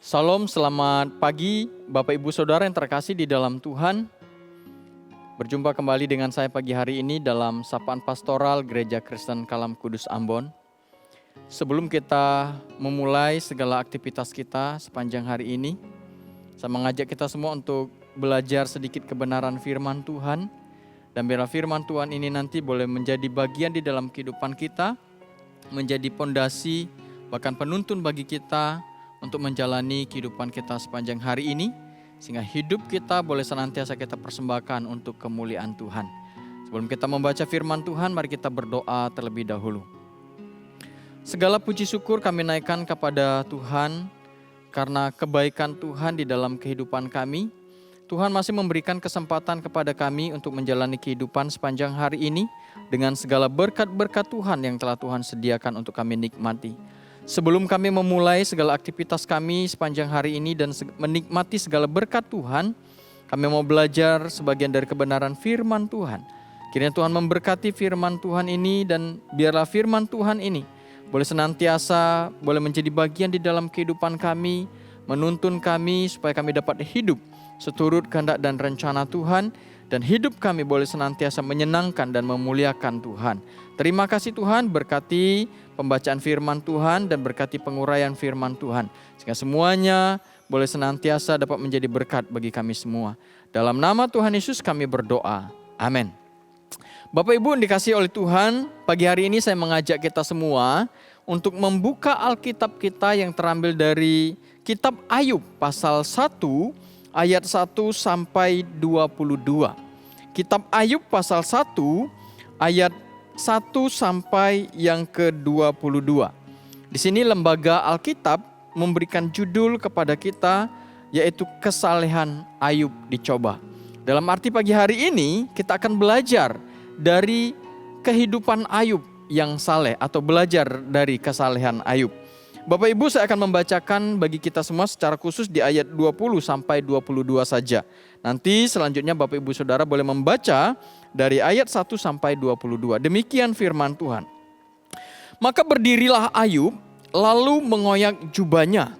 Salam, selamat pagi Bapak Ibu Saudara yang terkasih di dalam Tuhan. Berjumpa kembali dengan saya pagi hari ini dalam Sapaan Pastoral Gereja Kristen Kalam Kudus Ambon. Sebelum kita memulai segala aktivitas kita sepanjang hari ini, saya mengajak kita semua untuk belajar sedikit kebenaran firman Tuhan. Dan biarlah firman Tuhan ini nanti boleh menjadi bagian di dalam kehidupan kita, menjadi pondasi bahkan penuntun bagi kita untuk menjalani kehidupan kita sepanjang hari ini, sehingga hidup kita boleh senantiasa kita persembahkan untuk kemuliaan Tuhan. Sebelum kita membaca firman Tuhan, mari kita berdoa terlebih dahulu. Segala puji syukur kami naikkan kepada Tuhan, karena kebaikan Tuhan di dalam kehidupan kami. Tuhan masih memberikan kesempatan kepada kami untuk menjalani kehidupan sepanjang hari ini, dengan segala berkat-berkat Tuhan yang telah Tuhan sediakan untuk kami nikmati. Sebelum kami memulai segala aktivitas kami sepanjang hari ini dan menikmati segala berkat Tuhan, kami mau belajar sebagian dari kebenaran firman Tuhan. Kiranya Tuhan memberkati firman Tuhan ini, dan biarlah firman Tuhan ini boleh senantiasa boleh menjadi bagian di dalam kehidupan kami, menuntun kami supaya kami dapat hidup seturut kehendak dan rencana Tuhan, dan hidup kami boleh senantiasa menyenangkan dan memuliakan Tuhan. Terima kasih Tuhan, berkati pembacaan firman Tuhan dan berkati penguraian firman Tuhan, sehingga semuanya boleh senantiasa dapat menjadi berkat bagi kami semua. Dalam nama Tuhan Yesus kami berdoa. Amin. Bapak Ibu yang dikasihi oleh Tuhan, pagi hari ini saya mengajak kita semua untuk membuka Alkitab kita yang terambil dari kitab Ayub pasal 1 ayat 1 sampai 22. Kitab Ayub pasal 1 ayat 1 sampai yang ke-22. Di sini lembaga Alkitab memberikan judul kepada kita, yaitu kesalehan Ayub dicoba. Dalam arti pagi hari ini kita akan belajar dari kehidupan Ayub yang saleh, atau belajar dari kesalehan Ayub. Bapak Ibu, saya akan membacakan bagi kita semua secara khusus di ayat 20 sampai 22 saja. Nanti selanjutnya Bapak Ibu Saudara boleh membaca dari ayat 1 sampai 22. Demikian firman Tuhan. Maka berdirilah Ayub, lalu mengoyak jubahnya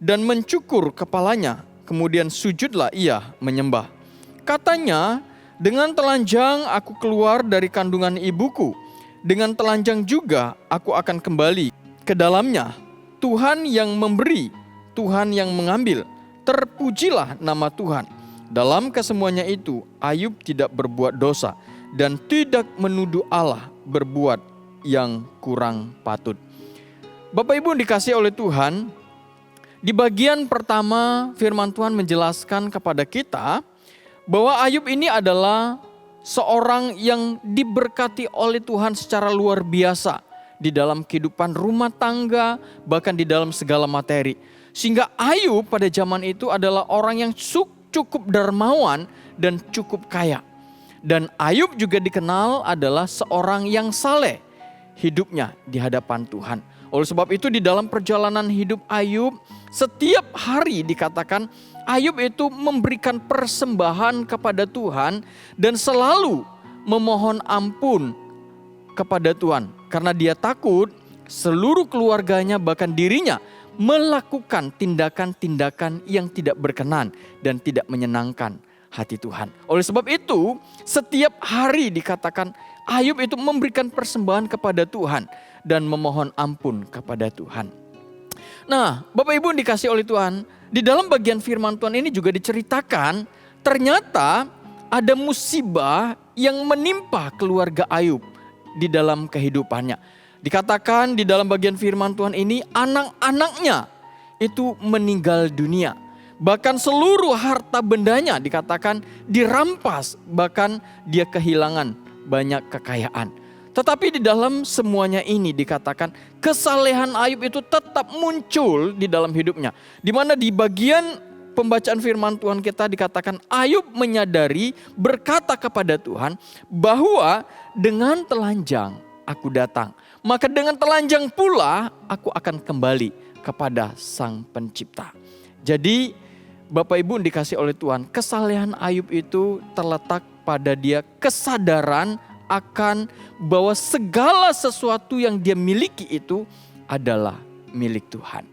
dan mencukur kepalanya. Kemudian sujudlah ia menyembah. Katanya, dengan telanjang aku keluar dari kandungan ibuku. Dengan telanjang juga aku akan kembali ke dalamnya. Tuhan yang memberi, Tuhan yang mengambil. Terpujilah nama Tuhan. Dalam kesemuanya itu, Ayub tidak berbuat dosa dan tidak menuduh Allah berbuat yang kurang patut. Bapak Ibu dikasihi oleh Tuhan, di bagian pertama firman Tuhan menjelaskan kepada kita bahwa Ayub ini adalah seorang yang diberkati oleh Tuhan secara luar biasa di dalam kehidupan rumah tangga, bahkan di dalam segala materi. Sehingga Ayub pada zaman itu adalah orang yang cukup dermawan dan cukup kaya. Dan Ayub juga dikenal adalah seorang yang saleh hidupnya di hadapan Tuhan. Oleh sebab itu di dalam perjalanan hidup Ayub, setiap hari dikatakan Ayub itu memberikan persembahan kepada Tuhan dan selalu memohon ampun kepada Tuhan. Karena dia takut seluruh keluarganya bahkan dirinya melakukan tindakan-tindakan yang tidak berkenan dan tidak menyenangkan hati Tuhan. Oleh sebab itu setiap hari dikatakan Ayub itu memberikan persembahan kepada Tuhan dan memohon ampun kepada Tuhan. Nah, Bapak Ibu dikasih oleh Tuhan, di dalam bagian firman Tuhan ini juga diceritakan ternyata ada musibah yang menimpa keluarga Ayub di dalam kehidupannya. Dikatakan di dalam bagian firman Tuhan ini, anak-anaknya itu meninggal dunia. Bahkan seluruh harta bendanya dikatakan dirampas, bahkan dia kehilangan banyak kekayaan. Tetapi di dalam semuanya ini dikatakan kesalehan Ayub itu tetap muncul di dalam hidupnya. Di mana di bagian pembacaan firman Tuhan kita dikatakan Ayub menyadari, berkata kepada Tuhan bahwa dengan telanjang aku datang, maka dengan telanjang pula aku akan kembali kepada Sang Pencipta. Jadi Bapak Ibu dikasih oleh Tuhan, kesalehan Ayub itu terletak pada dia kesadaran akan bahwa segala sesuatu yang dia miliki itu adalah milik Tuhan.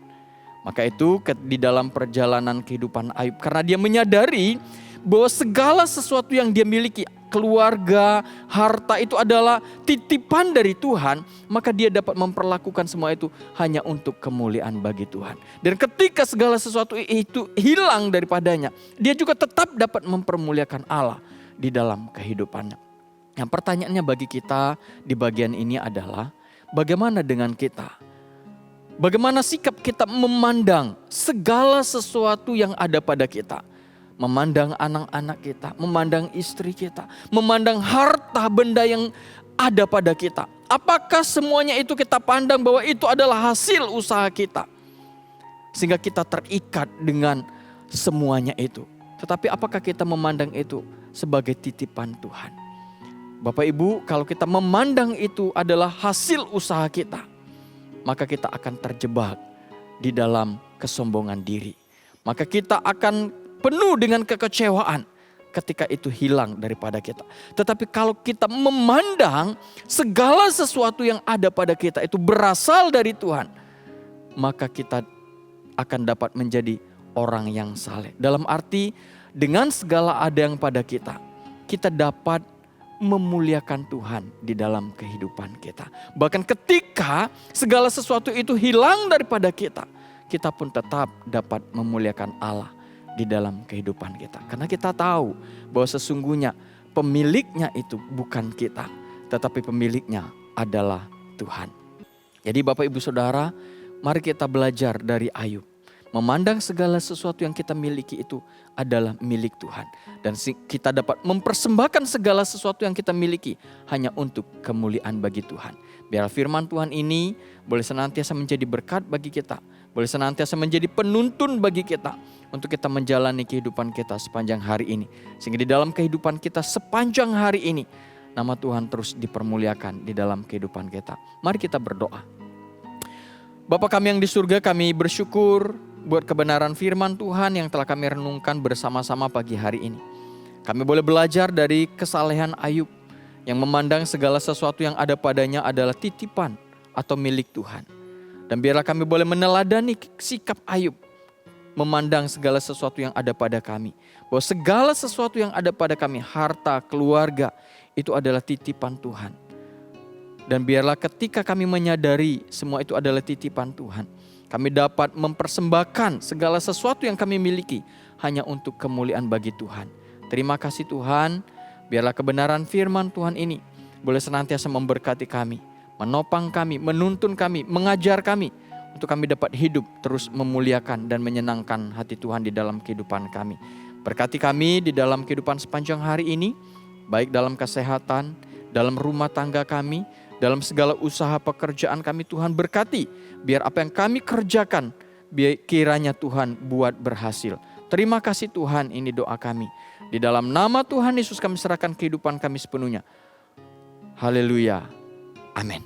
Maka itu di dalam perjalanan kehidupan Ayub, karena dia menyadari bahwa segala sesuatu yang dia miliki, keluarga, harta itu adalah titipan dari Tuhan, maka dia dapat memperlakukan semua itu hanya untuk kemuliaan bagi Tuhan. Dan ketika segala sesuatu itu hilang daripadanya, dia juga tetap dapat mempermuliakan Allah di dalam kehidupannya. Yang pertanyaannya bagi kita di bagian ini adalah, bagaimana dengan kita? Bagaimana sikap kita memandang segala sesuatu yang ada pada kita? Memandang anak-anak kita, memandang istri kita, memandang harta benda yang ada pada kita. Apakah semuanya itu kita pandang bahwa itu adalah hasil usaha kita? Sehingga kita terikat dengan semuanya itu. Tetapi apakah kita memandang itu sebagai titipan Tuhan? Bapak Ibu, kalau kita memandang itu adalah hasil usaha kita, maka kita akan terjebak di dalam kesombongan diri. Maka kita akan penuh dengan kekecewaan ketika itu hilang daripada kita. Tetapi kalau kita memandang segala sesuatu yang ada pada kita itu berasal dari Tuhan, maka kita akan dapat menjadi orang yang saleh. Dalam arti dengan segala ada yang pada kita, kita dapat memuliakan Tuhan di dalam kehidupan kita. Bahkan ketika segala sesuatu itu hilang daripada kita, kita pun tetap dapat memuliakan Allah di dalam kehidupan kita. Karena kita tahu bahwa sesungguhnya pemiliknya itu bukan kita, tetapi pemiliknya adalah Tuhan. Jadi Bapak Ibu Saudara, mari kita belajar dari Ayub. Memandang segala sesuatu yang kita miliki itu adalah milik Tuhan. Dan kita dapat mempersembahkan segala sesuatu yang kita miliki hanya untuk kemuliaan bagi Tuhan. Biar firman Tuhan ini boleh senantiasa menjadi berkat bagi kita. Boleh senantiasa menjadi penuntun bagi kita untuk kita menjalani kehidupan kita sepanjang hari ini. Sehingga di dalam kehidupan kita sepanjang hari ini, nama Tuhan terus dipermuliakan di dalam kehidupan kita. Mari kita berdoa. Bapa kami yang di surga, kami bersyukur buat kebenaran firman Tuhan yang telah kami renungkan bersama-sama pagi hari ini. Kami boleh belajar dari kesalehan Ayub yang memandang segala sesuatu yang ada padanya adalah titipan atau milik Tuhan. Dan biarlah kami boleh meneladani sikap Ayub memandang segala sesuatu yang ada pada kami. Bahwa segala sesuatu yang ada pada kami, harta, keluarga, itu adalah titipan Tuhan. Dan biarlah ketika kami menyadari semua itu adalah titipan Tuhan, kami dapat mempersembahkan segala sesuatu yang kami miliki hanya untuk kemuliaan bagi Tuhan. Terima kasih Tuhan, biarlah kebenaran firman Tuhan ini boleh senantiasa memberkati kami, menopang kami, menuntun kami, mengajar kami, untuk kami dapat hidup terus memuliakan dan menyenangkan hati Tuhan di dalam kehidupan kami. Berkati kami di dalam kehidupan sepanjang hari ini, baik dalam kesehatan, dalam rumah tangga kami, dalam segala usaha pekerjaan kami. Tuhan berkati, biar apa yang kami kerjakan, biar kiranya Tuhan buat berhasil. Terima kasih Tuhan, ini doa kami. Di dalam nama Tuhan Yesus kami serahkan kehidupan kami sepenuhnya. Haleluya. Amin.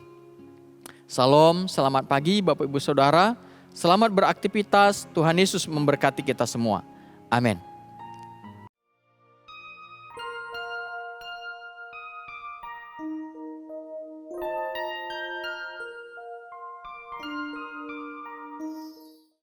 Salam, selamat pagi Bapak Ibu Saudara. Selamat beraktivitas, Tuhan Yesus memberkati kita semua. Amin.